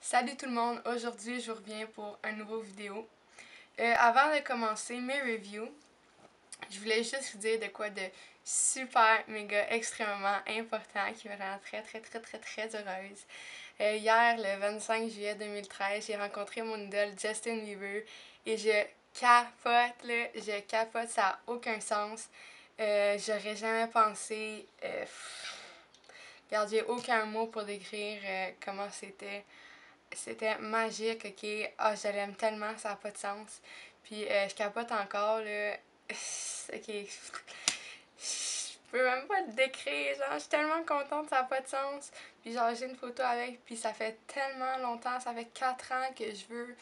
Salut tout le monde, aujourd'hui je vous reviens pour un nouveau vidéo. Avant de commencer mes reviews, je voulais juste vous dire de quoi de super, méga, extrêmement important qui me rend très heureuse. Hier, le 25 juillet 2013, j'ai rencontré mon idole Justin Bieber et je capote, là, je capote, ça n'a aucun sens. J'aurais jamais pensé. Regarde, j'ai aucun mot pour décrire comment c'était. C'était magique, ok? Ah, je l'aime tellement, ça n'a pas de sens. Puis je capote encore, là. Ok. Je peux même pas le décrire, genre, je suis tellement contente, ça n'a pas de sens. Puis genre, j'ai une photo avec, puis ça fait tellement longtemps, ça fait 4 ans que je veux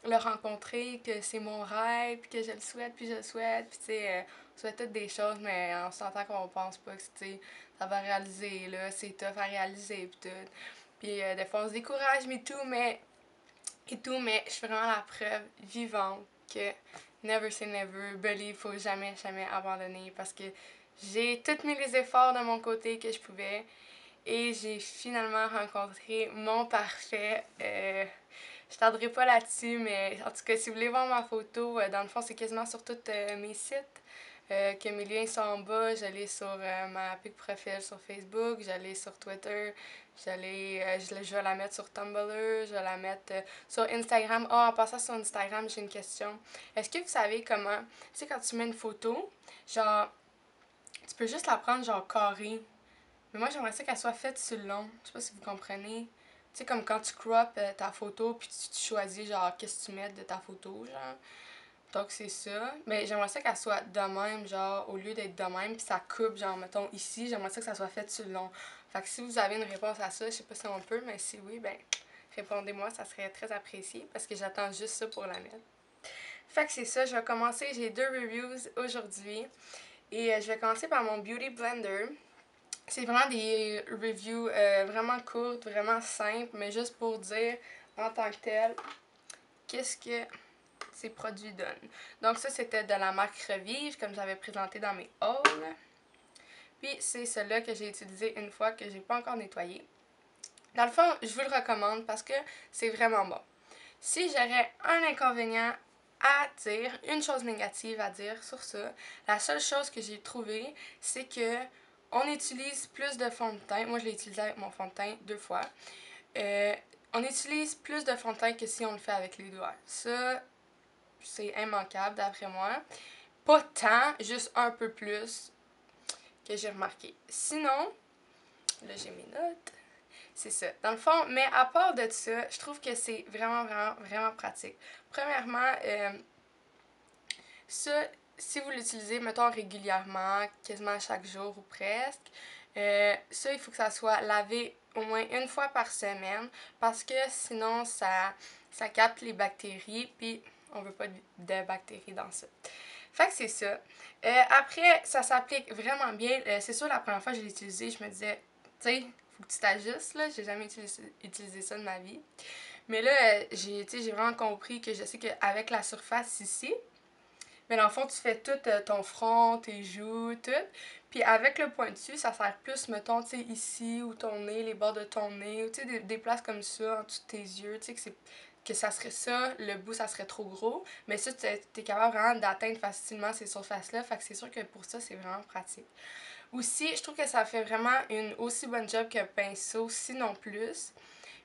le rencontrer, que c'est mon rêve, puis que je le souhaite, puis je le souhaite. Puis tu sais, on souhaite toutes des choses, mais on s'entend qu'on pense pas que, tu sais, ça va réaliser, là, c'est tough à réaliser, puis tout. Puis des fois, on se décourage, mais je suis vraiment la preuve vivante que never say never, believe, faut jamais abandonner parce que j'ai tout mis les efforts de mon côté que je pouvais et j'ai finalement rencontré mon parfait. Je tarderai pas là-dessus, mais en tout cas, si vous voulez voir ma photo, dans le fond, c'est quasiment sur tous mes sites. Que mes liens sont en bas. J'allais sur ma pic profil sur Facebook, j'allais sur Twitter, je vais la mettre sur Tumblr, je vais la mettre sur Instagram. En passant sur Instagram, j'ai une question. Est-ce que vous savez comment, tu sais, quand tu mets une photo, genre, tu peux juste la prendre genre carrée. Mais moi, j'aimerais ça qu'elle soit faite sur le long. Je sais pas si vous comprenez. Tu sais, comme quand tu crop ta photo, puis tu choisis genre qu'est-ce que tu mets de ta photo, genre. Donc c'est ça. Mais j'aimerais ça qu'elle soit de même, genre, au lieu d'être de même, puis ça coupe, genre, mettons, ici, j'aimerais ça que ça soit fait sur le long. Fait que si vous avez une réponse à ça, je sais pas si on peut, mais si oui, ben, répondez-moi, ça serait très apprécié, parce que j'attends juste ça pour la mettre. Fait que c'est ça, je vais commencer, j'ai 2 reviews aujourd'hui, et je vais commencer par mon Beauty Blender. C'est vraiment des reviews vraiment courtes, vraiment simples, mais juste pour dire en tant que tel, qu'est-ce que ces produits donnent. Donc ça, c'était de la marque Revive, comme j'avais présenté dans mes hauls. Puis c'est celui-là que j'ai utilisé une fois, que j'ai pas encore nettoyé. Dans le fond, je vous le recommande parce que c'est vraiment bon. Si j'aurais un inconvénient à dire, une chose négative à dire sur ça, la seule chose que j'ai trouvée, c'est que on utilise plus de fond de teint. Moi, je l'ai utilisé avec mon fond de teint 2 fois. On utilise plus de fond de teint que si on le fait avec les doigts. Ça, c'est immanquable d'après moi. Pas tant, juste un peu plus que j'ai remarqué. Sinon, là j'ai mes notes. C'est ça. Dans le fond, mais à part de ça, je trouve que c'est vraiment pratique. Premièrement, ça, si vous l'utilisez, mettons régulièrement, quasiment chaque jour ou presque, ça, il faut que ça soit lavé au moins une fois par semaine parce que sinon, ça capte les bactéries, puis on veut pas de bactéries dans ça. Fait que c'est ça. Après, ça s'applique vraiment bien. C'est sûr, la première fois que je l'ai utilisé, je me disais, tu sais, faut que tu t'ajustes, là. J'ai jamais utilisé ça de ma vie. Mais là, j'ai vraiment compris que je sais qu'avec la surface ici, mais dans le fond, tu fais tout ton front, tes joues, tout. Puis avec le point dessus, ça sert plus, mettons, tu sais, ici, ou ton nez, les bords de ton nez, ou tu sais, des places comme ça, en dessous de tes yeux, tu sais, que ça serait ça, le bout, ça serait trop gros. Mais ça, t'es capable vraiment d'atteindre facilement ces surfaces-là. Fait que c'est sûr que pour ça, c'est vraiment pratique. Aussi, je trouve que ça fait vraiment une aussi bonne job qu'un pinceau, sinon plus.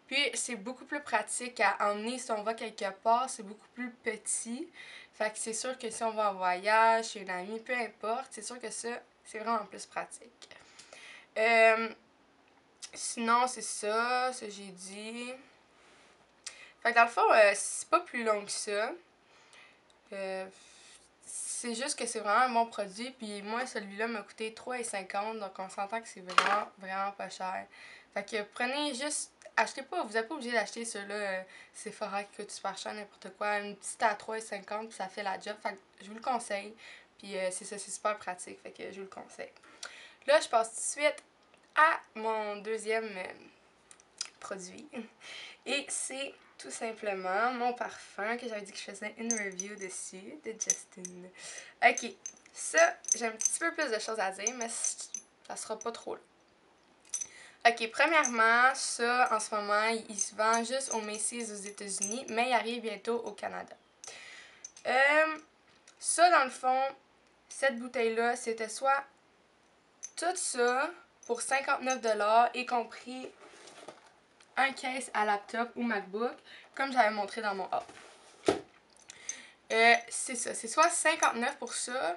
Puis c'est beaucoup plus pratique à emmener si on va quelque part, c'est beaucoup plus petit. Fait que c'est sûr que si on va en voyage, chez une amie, peu importe, c'est sûr que ça, c'est vraiment plus pratique. Sinon, c'est ça j'ai dit. Fait que dans le fond, c'est pas plus long que ça. C'est juste que c'est vraiment un bon produit. Puis moi, celui-là m'a coûté 3,50$. Donc on s'entend que c'est vraiment pas cher. Fait que prenez juste. Achetez pas, vous n'êtes pas obligé d'acheter ceux-là. Sephora qui coûte super cher, n'importe quoi. Une petite à 3,50$, puis ça fait la job. Fait que je vous le conseille. Puis c'est ça, c'est super pratique. Fait que je vous le conseille. Là, je passe tout de suite à mon deuxième produit. Et c'est tout simplement mon parfum que j'avais dit que je faisais une review dessus de Justin. Ok, ça, j'ai un petit peu plus de choses à dire, mais ça sera pas trop long. Ok, premièrement, ça, en ce moment, il se vend juste au Macy's aux États-Unis, mais il arrive bientôt au Canada. Ça, dans le fond, cette bouteille-là, c'était soit tout ça pour 59$, y compris un case à laptop ou MacBook, comme j'avais montré dans mon haul. C'est ça, c'est soit 59$ pour ça,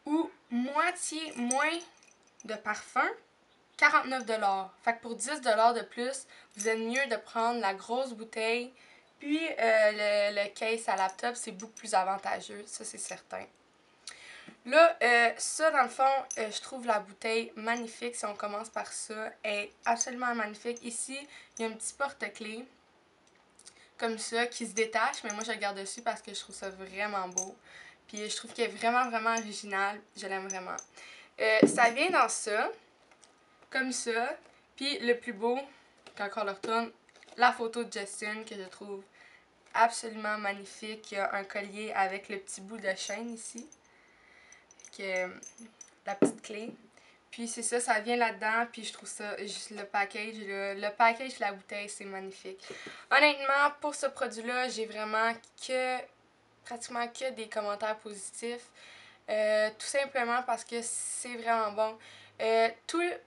ou moitié moins de parfum, 49$. Fait que pour 10$ de plus, vous êtes mieux de prendre la grosse bouteille, puis le case à laptop, c'est beaucoup plus avantageux, ça c'est certain. Là, ça, dans le fond, je trouve la bouteille magnifique. Si on commence par ça, elle est absolument magnifique. Ici, il y a un petit porte-clés, comme ça, qui se détache, mais moi, je le garde dessus parce que je trouve ça vraiment beau. Puis, je trouve qu'il est vraiment, vraiment original. Je l'aime vraiment. Ça vient dans ça, comme ça. Puis, le plus beau, quand on le retourne, la photo de Justin, que je trouve absolument magnifique. Il y a un collier avec le petit bout de chaîne ici. La petite clé. Puis c'est ça, ça vient là-dedans, puis je trouve ça, le package de la bouteille, c'est magnifique. Honnêtement, pour ce produit-là, j'ai vraiment pratiquement que des commentaires positifs. Tout simplement parce que c'est vraiment bon.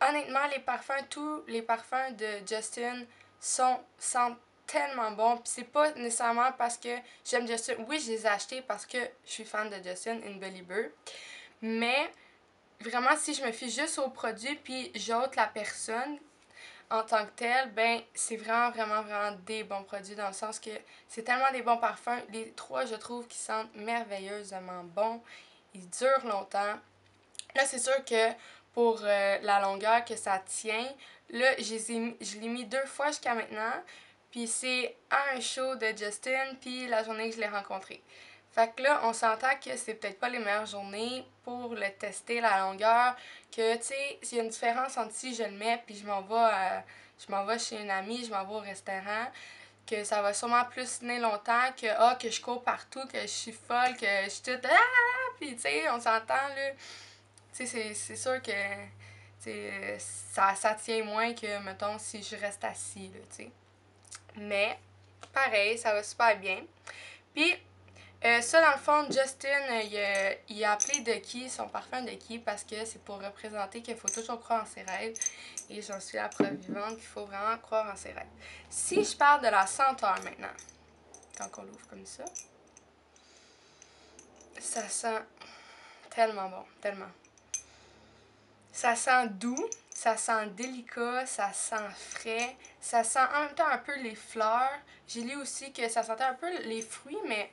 Honnêtement, tous les parfums de Justin sentent tellement bon. Puis c'est pas nécessairement parce que j'aime Justin. Oui, je les ai achetés parce que je suis fan de Justin, une Belieber. Mais vraiment, si je me fie juste au produit puis j'ôte la personne en tant que telle, ben c'est vraiment, vraiment, vraiment des bons produits dans le sens que c'est tellement des bons parfums. Les trois, je trouve qu'ils sentent merveilleusement bons. Ils durent longtemps. Là, c'est sûr que pour la longueur que ça tient, là, je l'ai mis 2 fois jusqu'à maintenant. Puis c'est à un show de Justin, puis la journée que je l'ai rencontré. Fait que là, on s'entend que c'est peut-être pas les meilleures journées pour le tester, la longueur. Que, tu sais, s'il y a une différence entre si je le mets, puis je m'en vais chez une amie, je m'en vais au restaurant, que ça va sûrement plus tenir longtemps que je cours partout, que je suis folle, que je suis toute puis tu sais, on s'entend là. Tu sais, c'est sûr que ça tient moins que, mettons, si je reste assis, là, tu sais. Mais, pareil, ça va super bien. Puis, ça, dans le fond, Justin, il a appelé Ducky, son parfum Ducky, parce que c'est pour représenter qu'il faut toujours croire en ses rêves. Et j'en suis la preuve vivante qu'il faut vraiment croire en ses rêves. Si je parle de la senteur maintenant, quand on l'ouvre comme ça sent tellement bon, tellement. Ça sent doux, ça sent délicat, ça sent frais, ça sent en même temps un peu les fleurs. J'ai lu aussi que ça sentait un peu les fruits, mais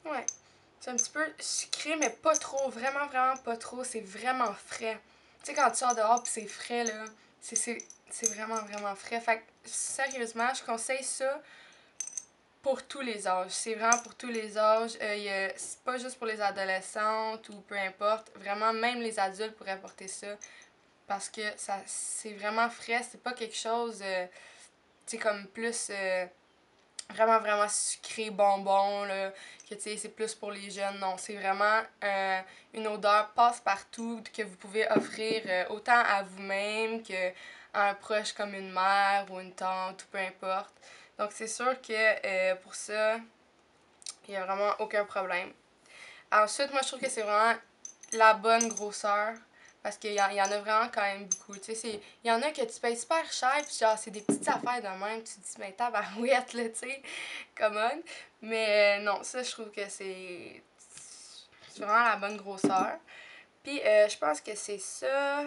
ouais, c'est un petit peu sucré, mais pas trop, vraiment, vraiment pas trop. C'est vraiment frais. Tu sais, quand tu sors dehors pis c'est frais, là, c'est vraiment, vraiment frais. Fait que, sérieusement, je conseille ça pour tous les âges. C'est vraiment pour tous les âges. C'est pas juste pour les adolescentes ou peu importe. Vraiment, même les adultes pourraient porter ça. Parce que ça c'est vraiment frais. C'est pas quelque chose, tu sais, comme plus vraiment, vraiment sucré, bonbon, là. Que tu sais, c'est plus pour les jeunes. Non, c'est vraiment une odeur passe-partout que vous pouvez offrir autant à vous-même que à un proche comme une mère ou une tante ou peu importe. Donc, c'est sûr que pour ça, il n'y a vraiment aucun problème. Ensuite, moi, je trouve que c'est vraiment la bonne grosseur. Parce qu'il y en a vraiment quand même beaucoup. Tu sais, il y en a que tu payes super cher, puis genre, c'est des petites affaires de même. Tu te dis, mais tabarouette, là, tu sais, commode. Mais non, ça, je trouve que c'est vraiment la bonne grosseur. Puis, je pense que c'est ça.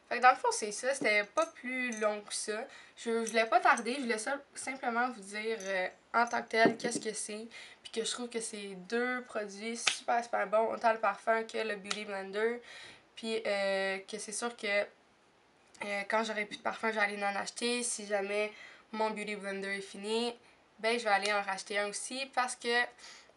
Fait que dans le fond, c'est ça. C'était pas plus long que ça. Je voulais pas tarder. Je voulais simplement vous dire en tant que tel qu'est-ce que c'est. Puis que je trouve que c'est deux produits super, super bons. Autant le parfum que le Beauty Blender. Puis que c'est sûr que quand j'aurai plus de parfum, je vais aller en acheter. Si jamais mon Beauty Blender est fini, ben je vais aller en racheter un aussi. Parce que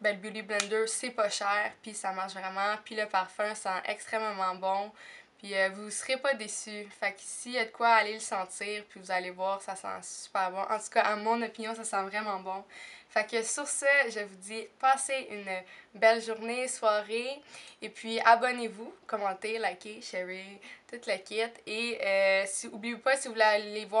ben, le Beauty Blender, c'est pas cher. Puis ça marche vraiment. Puis le parfum sent extrêmement bon. Puis vous serez pas déçus. Fait que s'il y a de quoi, aller le sentir, puis vous allez voir, ça sent super bon. En tout cas, à mon opinion, ça sent vraiment bon. Fait que sur ce, je vous dis, passez une belle journée, soirée, et puis abonnez-vous, commentez, likez, sharez, tout le kit. Et oubliez pas, si vous voulez aller voir